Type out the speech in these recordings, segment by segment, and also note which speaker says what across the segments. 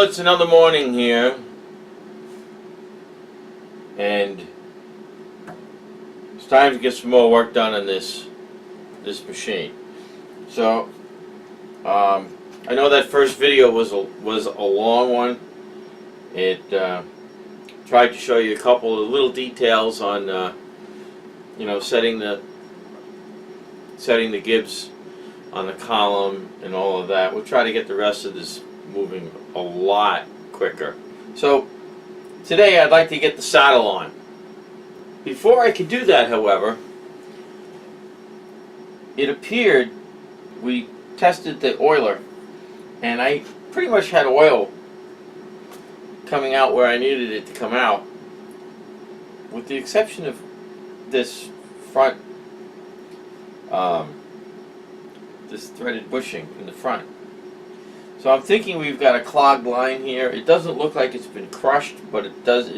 Speaker 1: Well, it's another morning here, and it's time to get some more work done on this machine. So, I know that first video was a long one. It tried to show you a couple of little details on setting the gibs on the column and all of that. We'll try to get the rest of this moving a lot quicker. So today I'd like to get the saddle on. Before I could do that, however, it appeared we tested the oiler, and I pretty much had oil coming out where I needed it to come out, with the exception of this front, this threaded bushing in the front. So I'm thinking we've got a clogged line here. It doesn't look like it's been crushed, but it does.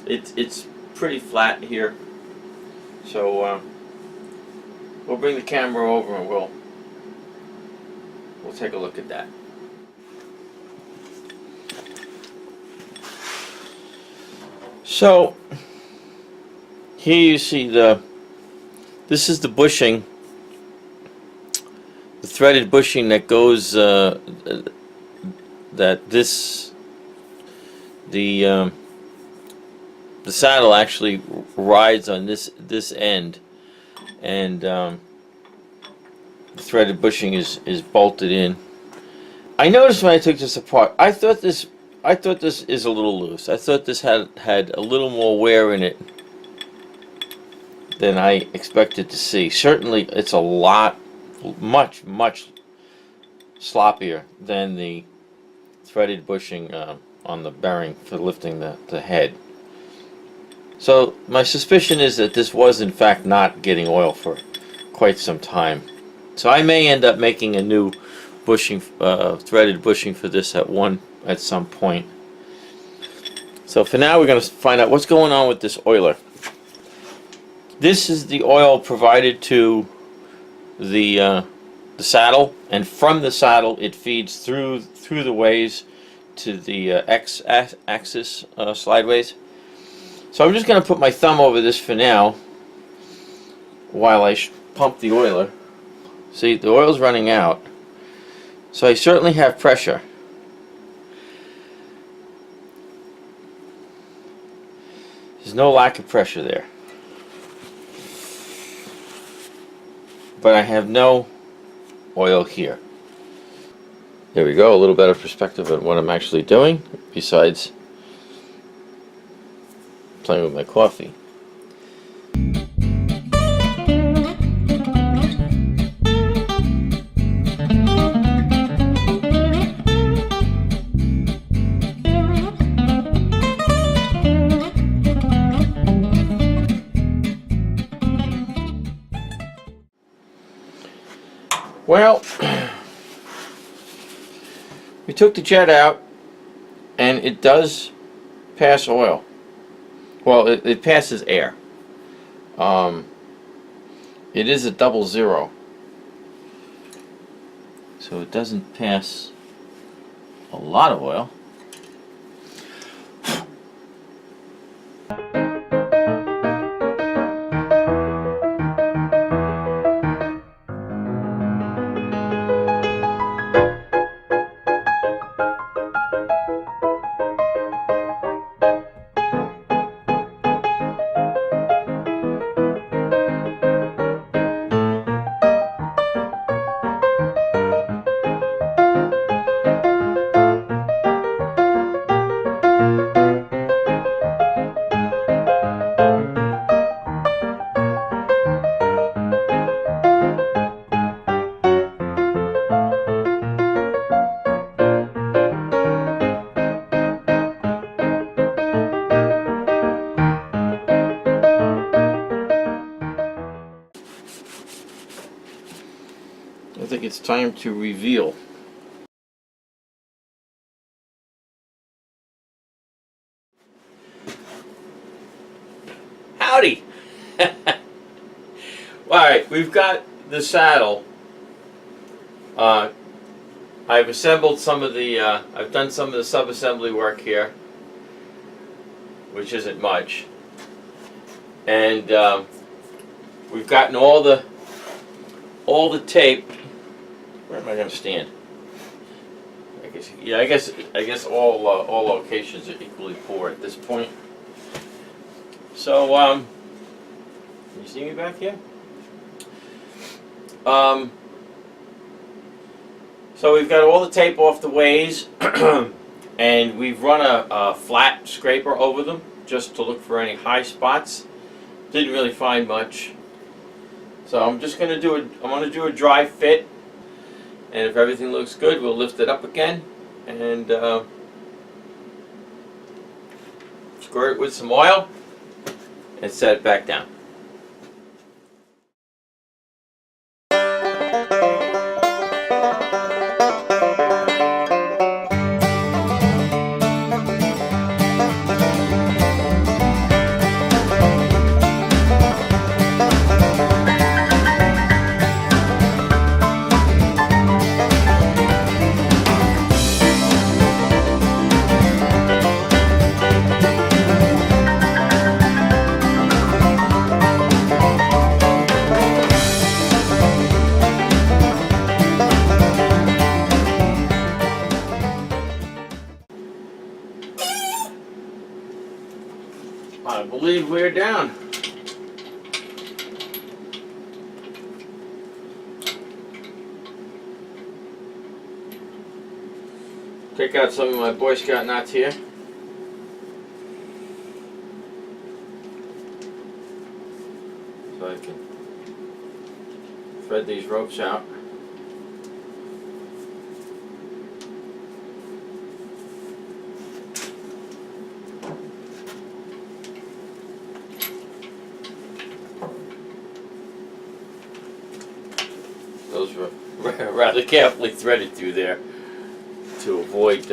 Speaker 1: It's pretty flat here. So we'll bring the camera over and we'll take a look at that. So here you see this is the bushing, the threaded bushing that goes the saddle actually rides on this end, and the threaded bushing is bolted in. I noticed when I took this apart, I thought this is a little loose. I thought this had a little more wear in it than I expected to see. Certainly it's a lot, much sloppier than the threaded bushing on the bearing for lifting the head. So my suspicion is that this was in fact not getting oil for quite some time. So I may end up making a new bushing, threaded bushing for this at some point. So for now we're going to find out what's going on with this oiler. This is the oil provided to the saddle, and from the saddle it feeds through the ways to the X-axis slideways. So I'm just going to put my thumb over this for now while I pump the oiler. See, the oil's running out, so I certainly have pressure. There's no lack of pressure there, but I have no oil here. There we go, a little better perspective on what I'm actually doing, besides playing with my coffee. Well, we took the jet out, and it does pass oil. Well, it passes air. It is a 00, so it doesn't pass a lot of oil. I think it's time to reveal. Howdy! Alright, we've got the saddle I've assembled some of the, I've done some of the sub-assembly work here, which isn't much. And we've gotten all the tape. Where am I going to stand? I guess all locations are equally poor at this point. So can you see me back here? So we've got all the tape off the ways, and we've run a flat scraper over them just to look for any high spots. Didn't really find much. So I'm just going to do a dry fit, and if everything looks good, we'll lift it up again and squirt it with some oil and set it back down. I believe we're down. Take out some of my Boy Scout knots here. So I can thread these ropes out. Those were rather carefully threaded through there to avoid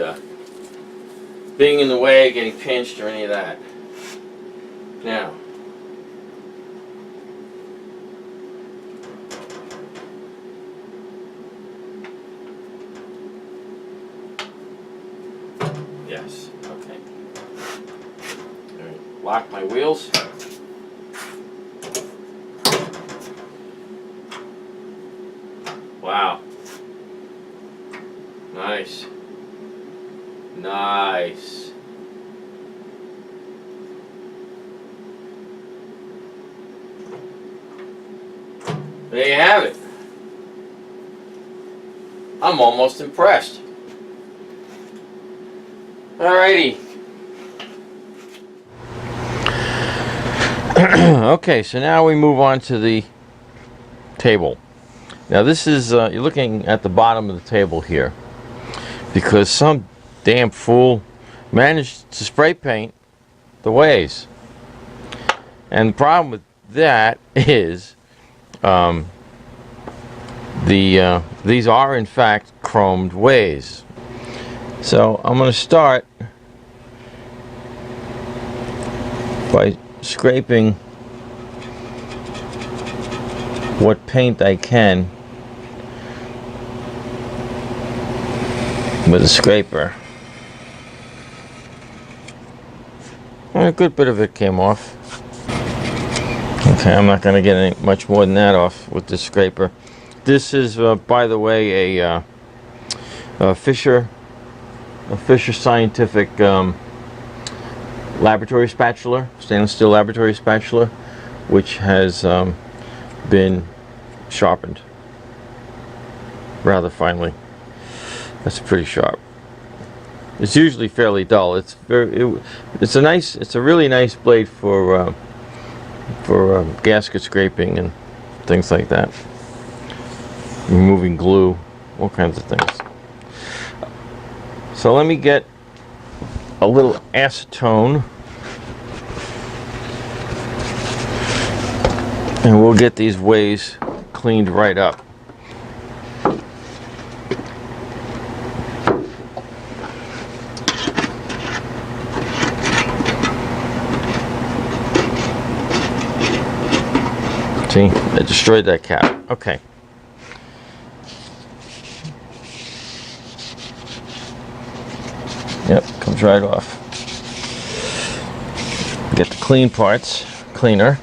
Speaker 1: being in the way, getting pinched, or any of that. Now, yes, okay. All right, lock my wheels. Wow. Nice. Nice. There you have it. I'm almost impressed. Alrighty. Okay, so now we move on to the table. Now this is, you're looking at the bottom of the table here, because some damn fool managed to spray paint the ways. And the problem with that is, these are in fact chromed ways. So I'm going to start by scraping what paint I can with a scraper. A good bit of it came off. Okay, I'm not going to get any much more than that off with this scraper. This is, by the way, a Fisher Scientific laboratory spatula, stainless steel laboratory spatula, which has been sharpened rather finely. That's pretty sharp. It's usually fairly dull. It's a really nice blade for gasket scraping and things like that. Removing glue, all kinds of things. So let me get a little acetone, and we'll get these ways cleaned right up. See, I destroyed that cap. Okay. Comes right off. Get the clean parts, cleaner.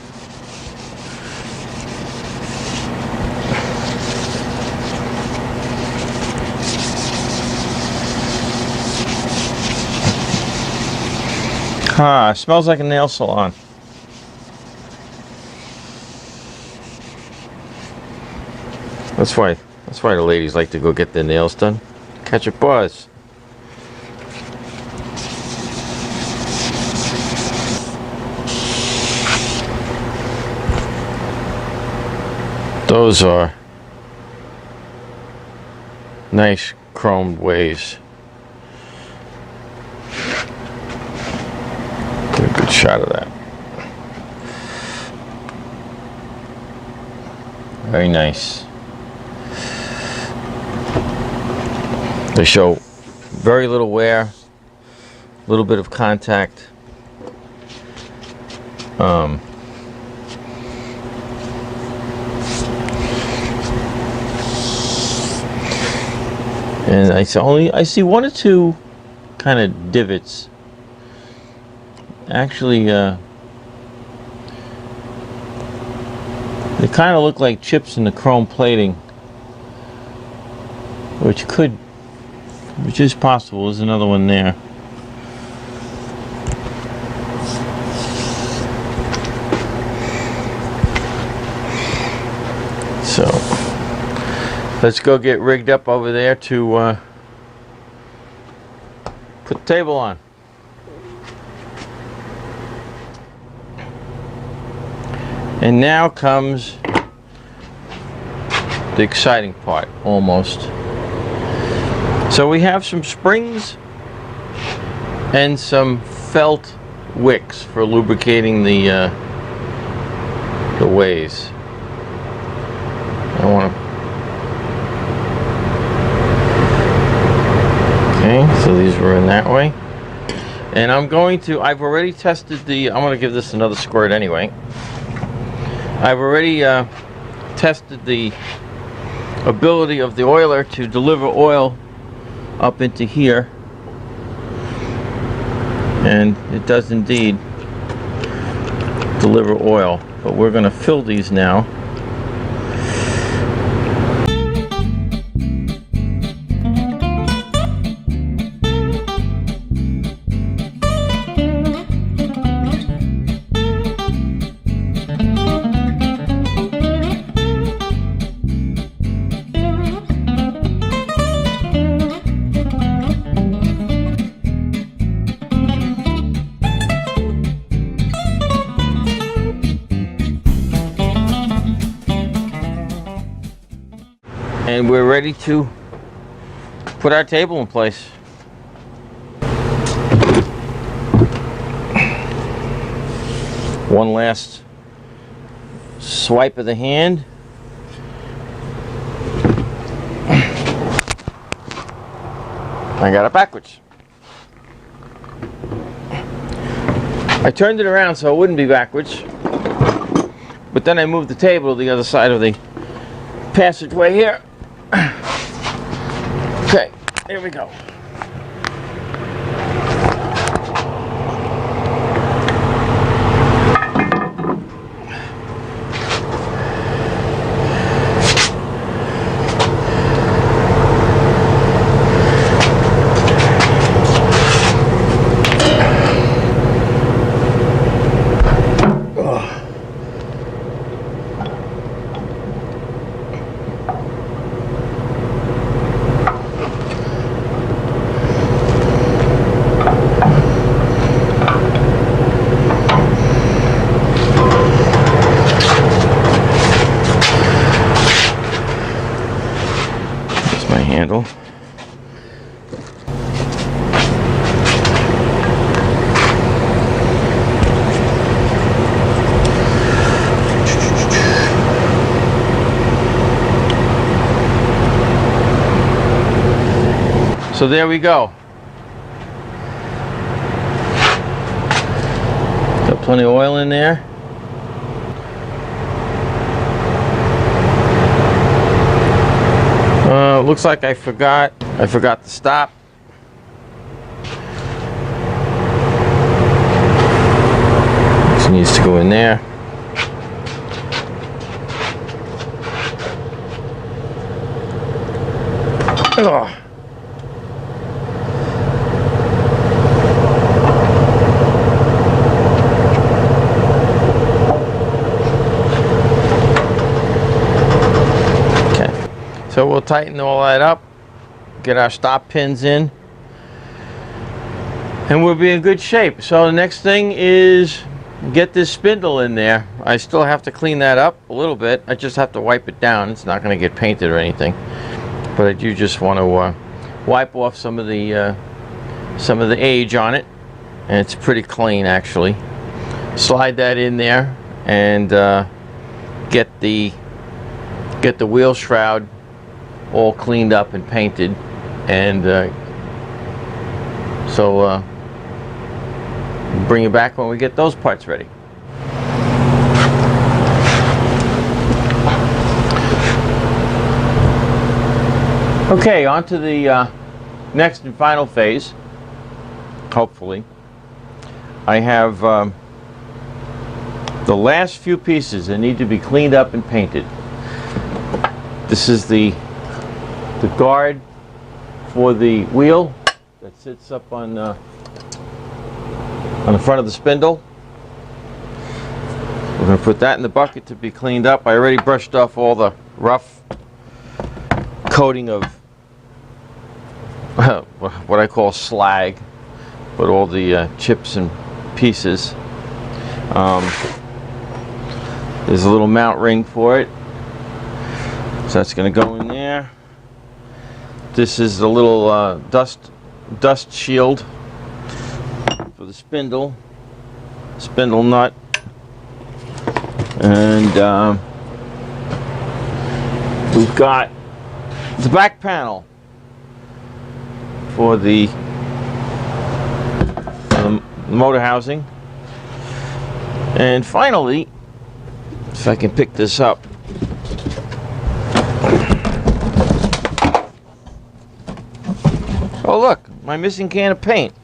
Speaker 1: Ah, smells like a nail salon. That's why the ladies like to go get their nails done. Catch a buzz. Those are nice chromed ways. Get a good shot of that. Very nice. They show very little wear, a little bit of contact. And I see one or two kind of divots. Actually, they kind of look like chips in the chrome plating, which is possible. There's another one there. So let's go get rigged up over there to put the table on. And now comes the exciting part, almost. So we have some springs and some felt wicks for lubricating the ways. I want to. Okay, so these were in that way, and I've already tested I'm going to give this another squirt anyway. I've already tested the ability of the oiler to deliver oil up into here, and it does indeed deliver oil. But we're going to fill these now. And we're ready to put our table in place. One last swipe of the hand. I got it backwards. I turned it around so it wouldn't be backwards, but then I moved the table to the other side of the passageway here. Okay, here we go. Handle. So there we go. Got plenty of oil in there. Looks like I forgot to stop. This needs to go in there. Ugh. So we'll tighten all that up, get our stop pins in, and we'll be in good shape. So the next thing is get this spindle in there. I still have to clean that up a little bit. I just have to wipe it down. It's not going to get painted or anything, but I do just want to wipe off some of the age on it, and it's pretty clean actually. Slide that in there and get the wheel shroud all cleaned up and painted, and so bring it back when we get those parts ready. Okay, on to the next and final phase. Hopefully I have the last few pieces that need to be cleaned up and painted. This is the guard for the wheel that sits up on the front of the spindle. We're going to put that in the bucket to be cleaned up. I already brushed off all the rough coating of what I call slag, but all the chips and pieces. There's a little mount ring for it, so that's going to go in there. This is the little dust shield for the spindle nut, and we've got the back panel for the motor housing, and finally, if I can pick this up, oh look, my missing can of paint.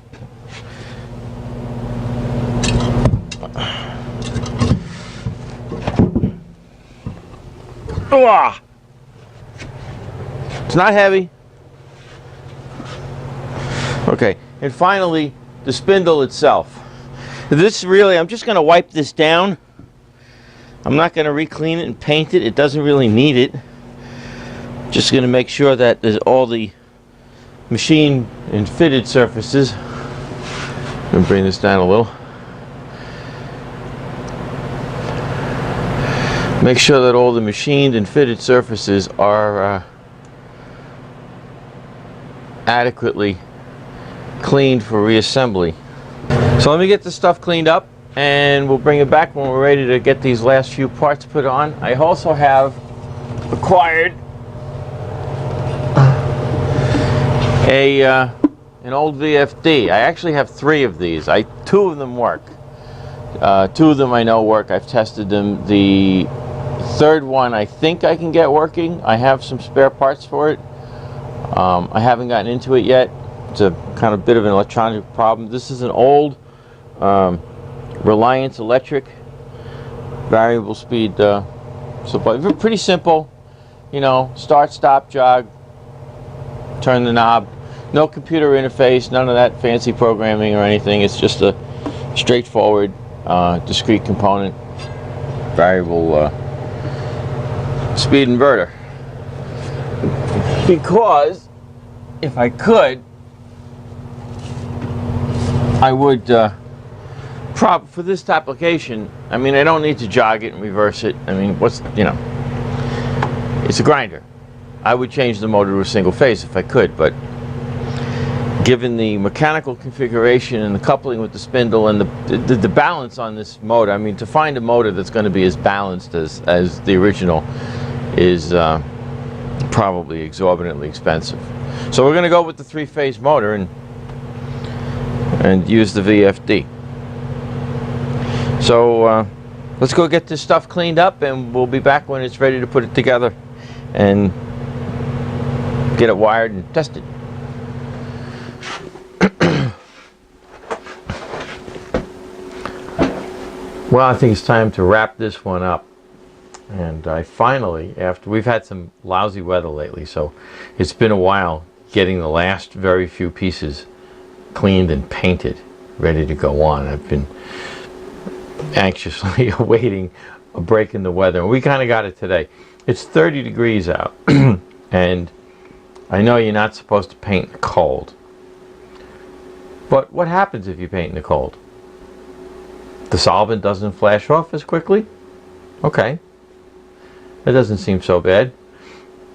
Speaker 1: Ah! It's not heavy. Okay, and finally, the spindle itself. This really, I'm just going to wipe this down. I'm not going to re-clean it and paint it. It doesn't really need it. Just going to make sure that there's all the machine and fitted surfaces. Let me bring this down a little. Make sure that all the machined and fitted surfaces are adequately cleaned for reassembly. So let me get this stuff cleaned up, and we'll bring it back when we're ready to get these last few parts put on. I also have acquired an old VFD. I actually have 3 of these. 2 of them work. 2 of them I know work. I've tested them. The 3rd one I think I can get working. I have some spare parts for it. I haven't gotten into it yet. It's a kind of bit of an electronic problem. This is an old Reliance Electric variable speed supply. Pretty simple, you know, start, stop, jog, turn the knob. No computer interface, none of that fancy programming or anything. It's just a straightforward discrete component variable speed inverter. Because if I could, I would for this application, I mean, I don't need to jog it and reverse it. I mean, it's a grinder. I would change the motor to a single phase if I could, but given the mechanical configuration and the coupling with the spindle and the balance on this motor, I mean, to find a motor that's going to be as balanced as the original is probably exorbitantly expensive. So we're going to go with the 3-phase motor and use the VFD. So let's go get this stuff cleaned up, and we'll be back when it's ready to put it together and get it wired and tested. Well, I think it's time to wrap this one up. And I finally, after we've had some lousy weather lately, so it's been a while getting the last very few pieces cleaned and painted, ready to go on. I've been anxiously awaiting a break in the weather, and we kind of got it today. It's 30 degrees out, and I know you're not supposed to paint in the cold. But what happens if you paint in the cold? The solvent doesn't flash off as quickly? Okay. That doesn't seem so bad.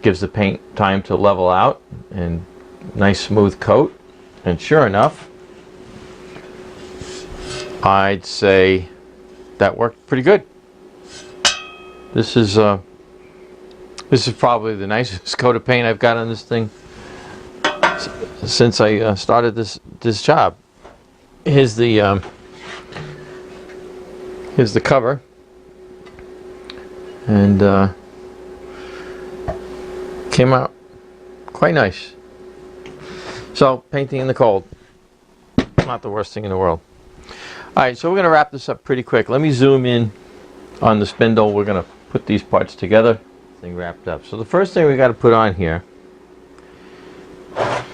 Speaker 1: Gives the paint time to level out and nice smooth coat. And sure enough, I'd say that worked pretty good. This is probably the nicest coat of paint I've got on this thing since I started this job. Here's the cover, and came out quite nice. So painting in the cold, not the worst thing in the world. All right, so we're going to wrap this up pretty quick. Let me zoom in on the spindle. We're going to put these parts together. Thing wrapped up. So the first thing we got to put on here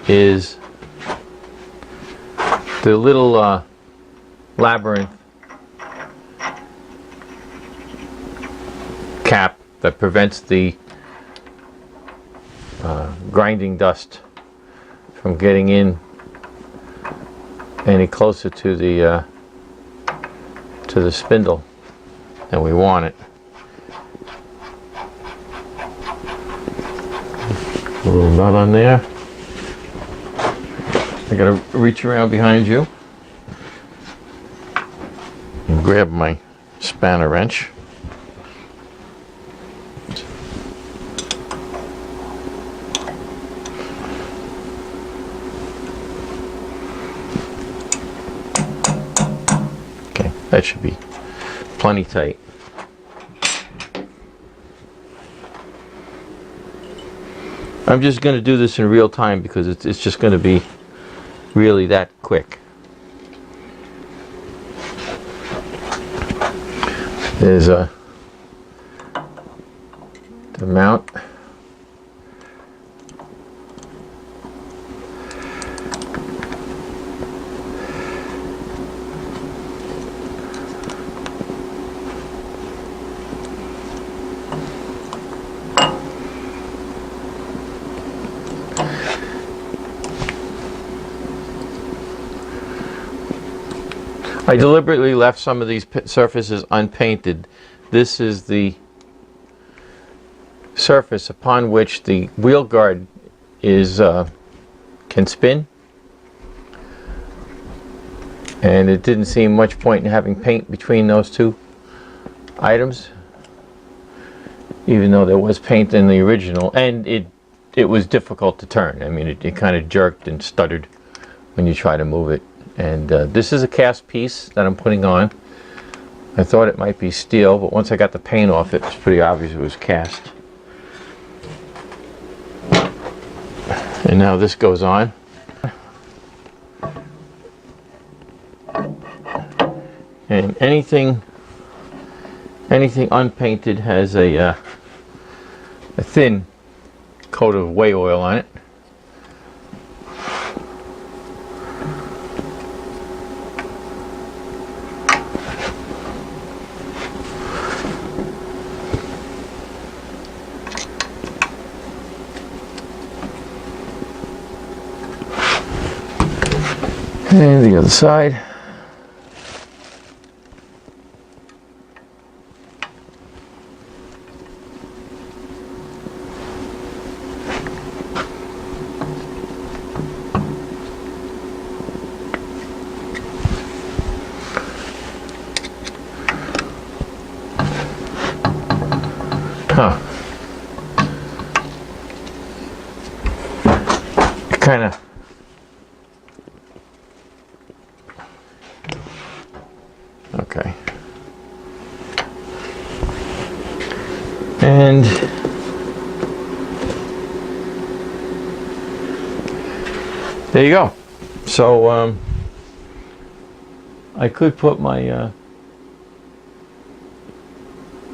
Speaker 1: is the little labyrinth cap that prevents the grinding dust from getting in any closer to the spindle than we want it. A little nut on there. I gotta reach around behind you and grab my spanner wrench. Okay, that should be plenty tight. I'm just going to do this in real time because it's just going to be really that quick. There's the mount. I deliberately left some of these surfaces unpainted. This is the surface upon which the wheel guard is can spin, and it didn't seem much point in having paint between those two items, even though there was paint in the original, and it was difficult to turn. I mean, it kind of jerked and stuttered when you try to move it. And this is a cast piece that I'm putting on. I thought it might be steel, but once I got the paint off, it was pretty obvious it was cast. And now this goes on. And anything unpainted has a thin coat of whey oil on it. And the other side. Huh. Kind of. Okay. And there you go. So I could put my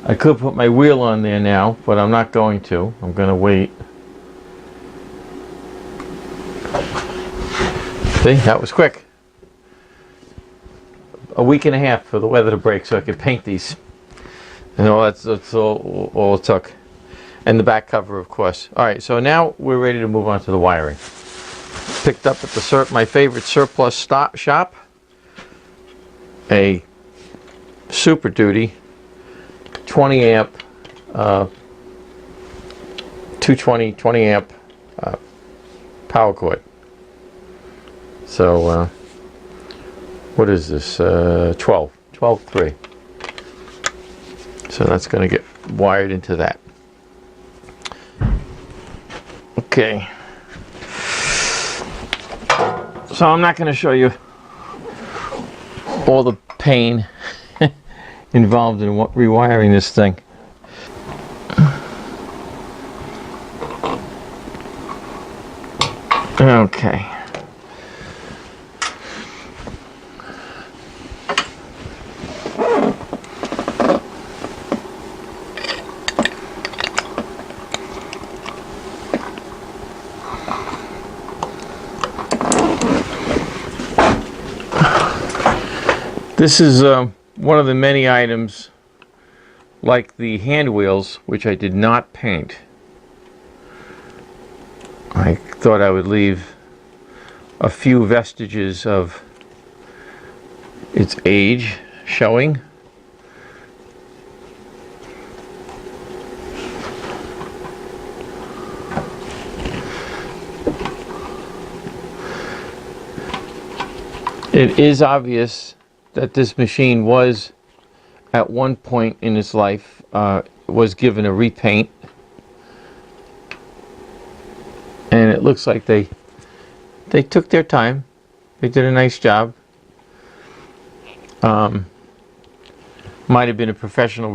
Speaker 1: I could put my wheel on there now, but I'm not going to. I'm going to wait. See, that was quick. A week and a half for the weather to break so I could paint these. And that's all it took. And the back cover, of course. Alright, so now we're ready to move on to the wiring. Picked up at the my favorite surplus shop a Super Duty 20 amp 220 20 amp power cord. So what is this? 12 3. So that's going to get wired into that. Okay. So I'm not going to show you all the pain involved in rewiring this thing. Okay. This is one of the many items, like the hand wheels, which I did not paint. I thought I would leave a few vestiges of its age showing. It is obvious that this machine was, at one point in its life, was given a repaint, and it looks like they took their time. They did a nice job. Might have been a professional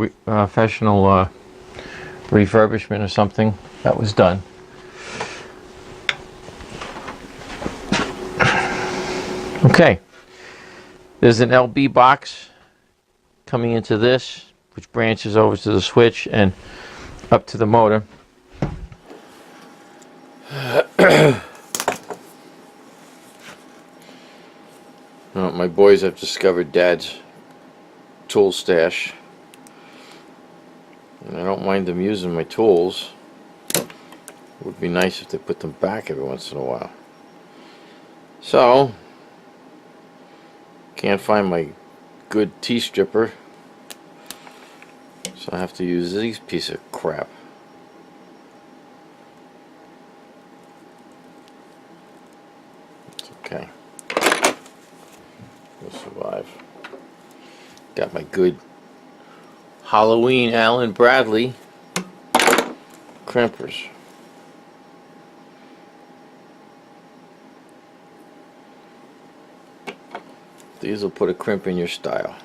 Speaker 1: refurbishment or something that was done. Okay. There's an LB box coming into this, which branches over to the switch and up to the motor. My boys have discovered Dad's tool stash, and I don't mind them using my tools. It would be nice if they put them back every once in a while. So, can't find my good T-stripper, so I have to use this piece of crap. It's okay. We'll survive. Got my good Halloween Allen Bradley crimpers. These will put a crimp in your style.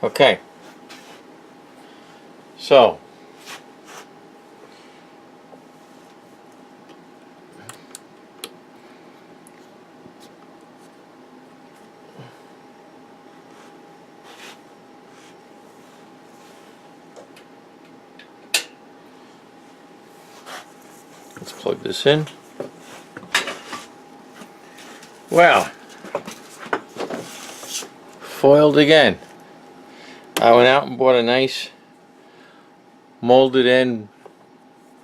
Speaker 1: Okay. So let's plug this in. Well, foiled again. I went out and bought a nice molded end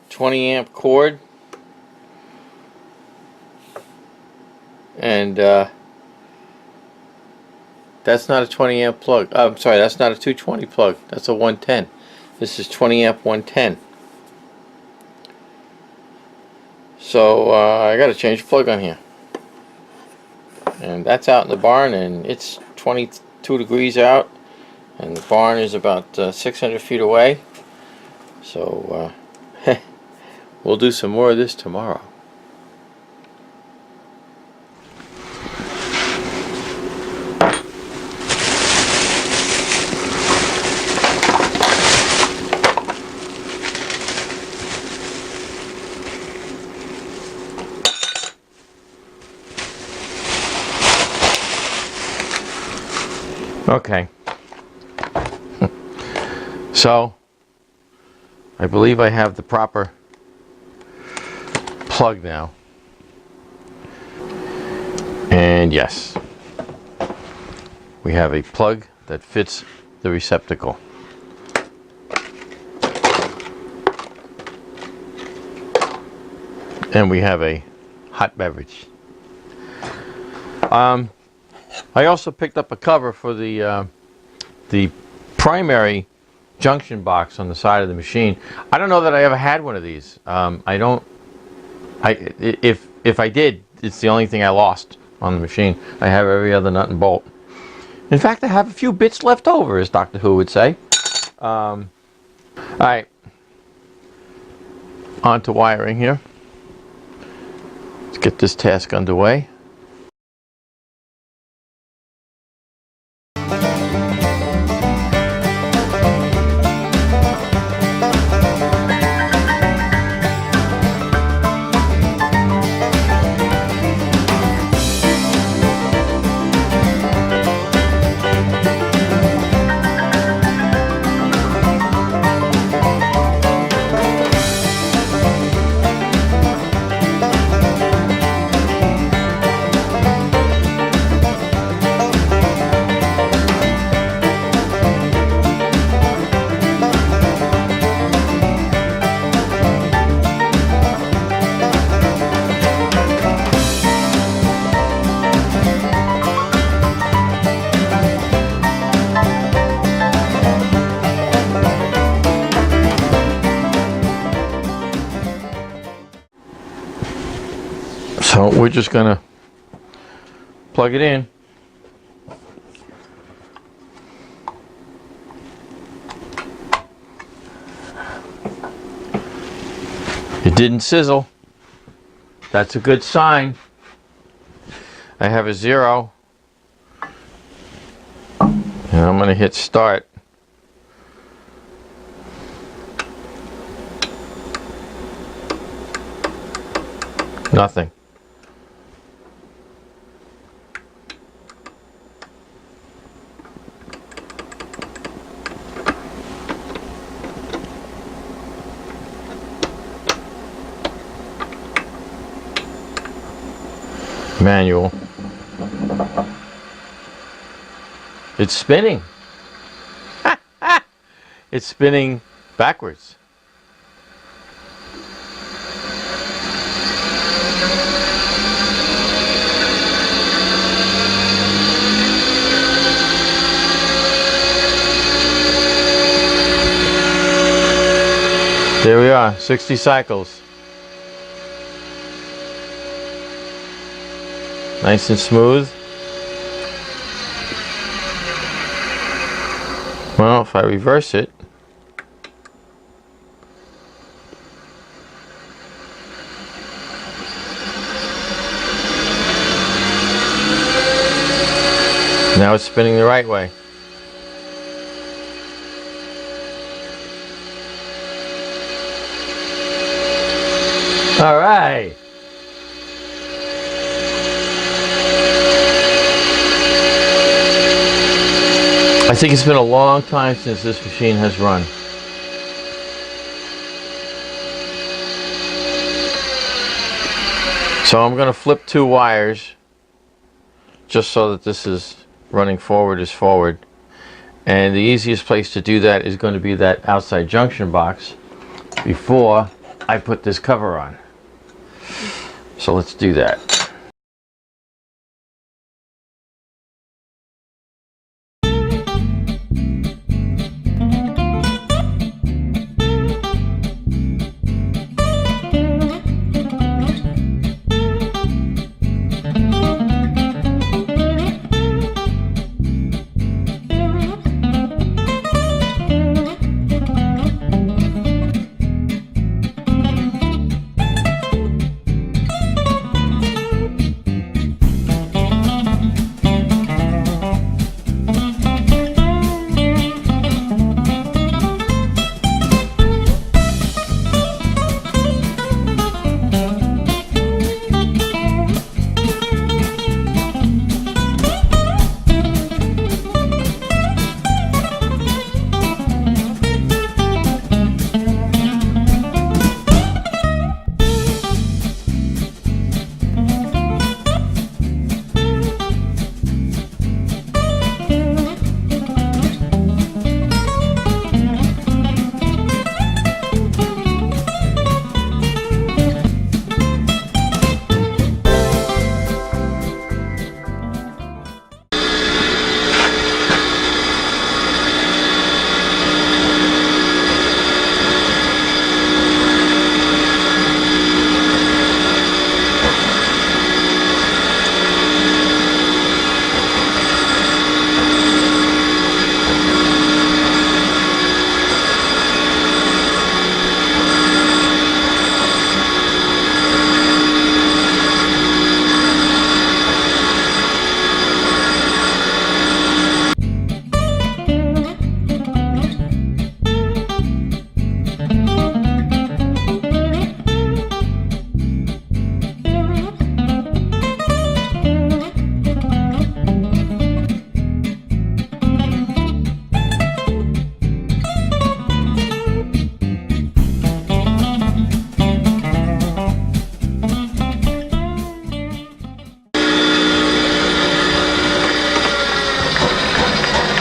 Speaker 1: 20 amp cord, and that's not a 20 amp plug. I'm sorry, that's not a 220 plug. That's a 110. This is 20 amp 110. So I got to change the plug on here, and that's out in the barn, and it's 22 degrees out, and the barn is about 600 feet away. So we'll do some more of this tomorrow. Okay. So I believe I have the proper plug now. And yes, we have a plug that fits the receptacle. And we have a hot beverage. I also picked up a cover for the primary junction box on the side of the machine. I don't know that I ever had one of these. If I did, it's the only thing I lost on the machine. I have every other nut and bolt. In fact, I have a few bits left over, as Doctor Who would say. All right, on to wiring here. Let's get this task underway. So we're just gonna plug it in. It didn't sizzle. That's a good sign. I have a 0. And I'm gonna hit start. Nothing. Manual. It's spinning. It's spinning backwards. There we are, 60 cycles. Nice and smooth. Well, if I reverse it, Now it's spinning the right way. All right. I think it's been a long time since this machine has run. So I'm going to flip 2 wires just so that this is running forward is forward. And the easiest place to do that is going to be that outside junction box before I put this cover on. So let's do that.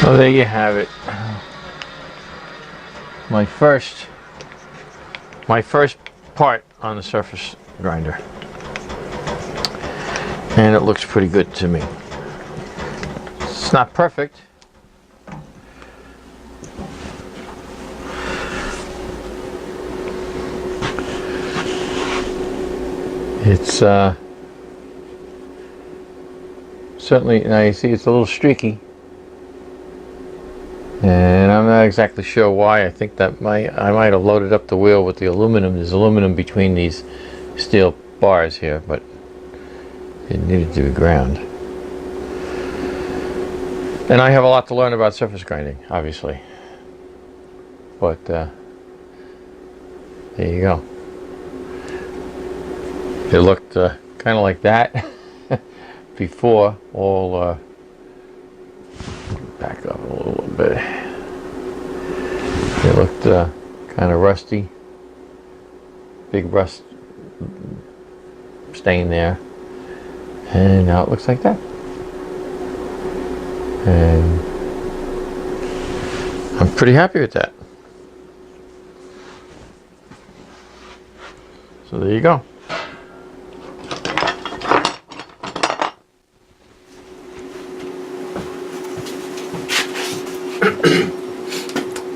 Speaker 1: So there you have it. My first part on the surface grinder. And it looks pretty good to me. It's not perfect. It's certainly, now you see it's a little streaky. And I'm not exactly sure why. I think that I might have loaded up the wheel with the aluminum. There's aluminum between these steel bars here, but it needed to be ground. And I have a lot to learn about surface grinding, obviously. But there you go. It looked kind of like that before, all back up a little bit. It looked kind of rusty. Big rust stain there. And now it looks like that. And I'm pretty happy with that. So there you go.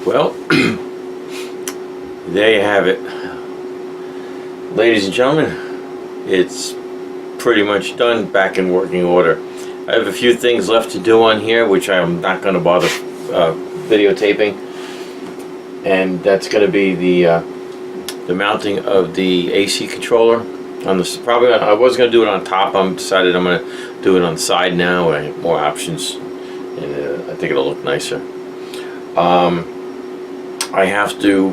Speaker 1: Well, there you have it. Ladies and gentlemen, it's pretty much done, back in working order. I have a few things left to do on here, which I'm not going to bother videotaping. And that's going to be the mounting of the AC controller. On the, I was going to do it on top. I'm decided I'm going to do it on the side now. I have more options and I think it'll look nicer. I have to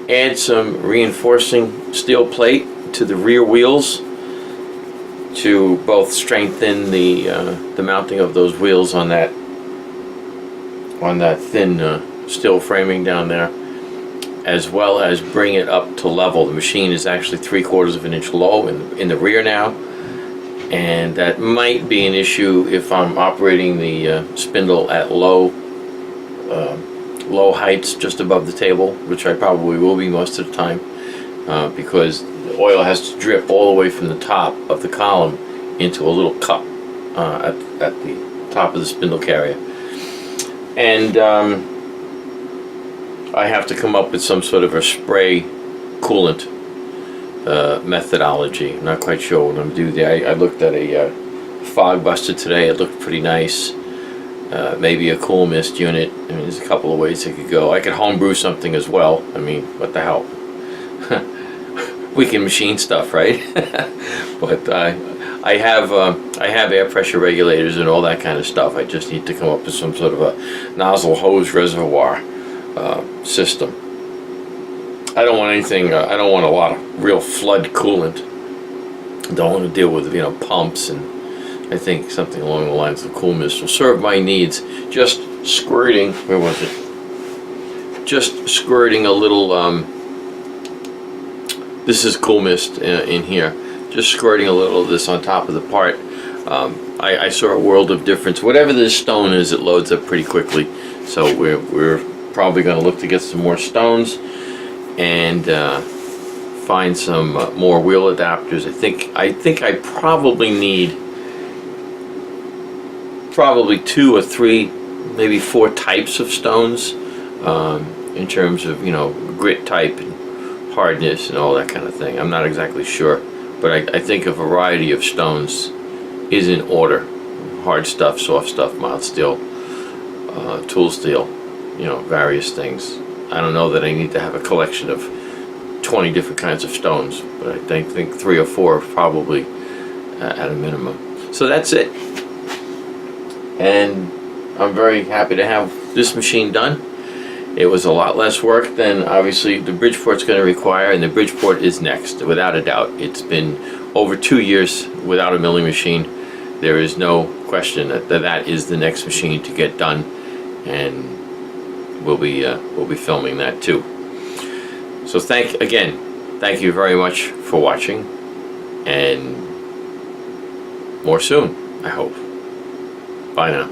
Speaker 1: add some reinforcing steel plate to the rear wheels to both strengthen the mounting of those wheels on that thin steel framing down there, as well as bring it up to level. The machine is actually 3/4 of an inch low in the rear now, and that might be an issue if I'm operating the spindle at low heights just above the table, which I probably will be most of the time, because the oil has to drip all the way from the top of the column into a little cup at the top of the spindle carrier. And I have to come up with some sort of a spray coolant methodology. I'm not quite sure what I'm going to do there. I looked at a fog buster today. It looked pretty nice. Maybe a cool mist unit. I mean, there's a couple of ways it could go. I could homebrew something as well. I mean, what the hell? We can machine stuff, right? But I have air pressure regulators and all that kind of stuff. I just need to come up with some sort of a nozzle hose reservoir system. I don't want anything. I don't want a lot of real flood coolant. I don't want to deal with pumps, and I think something along the lines of cool mist will serve my needs. Just squirting. Where was it? Just squirting a little. This is cool mist in here. Just squirting a little of this on top of the part. I saw a world of difference. Whatever this stone is, it loads up pretty quickly. So we're probably going to look to get some more stones and find some more wheel adapters. I think I probably need probably 2 or 3, maybe 4 types of stones in terms of grit type and hardness and all that kind of thing. I'm not exactly sure, but I think a variety of stones is in order. Hard stuff, soft stuff, mild steel, tool steel, various things. I don't know that I need to have a collection of 20 different kinds of stones, but I think 3 or 4 probably at a minimum. So that's it. And I'm very happy to have this machine done. It was a lot less work than obviously the Bridgeport's going to require, and the Bridgeport is next, without a doubt. It's been over 2 years without a milling machine. There is no question that is the next machine to get done, and we'll be filming that too. So thank you very much for watching, and more soon, I hope. Bye now.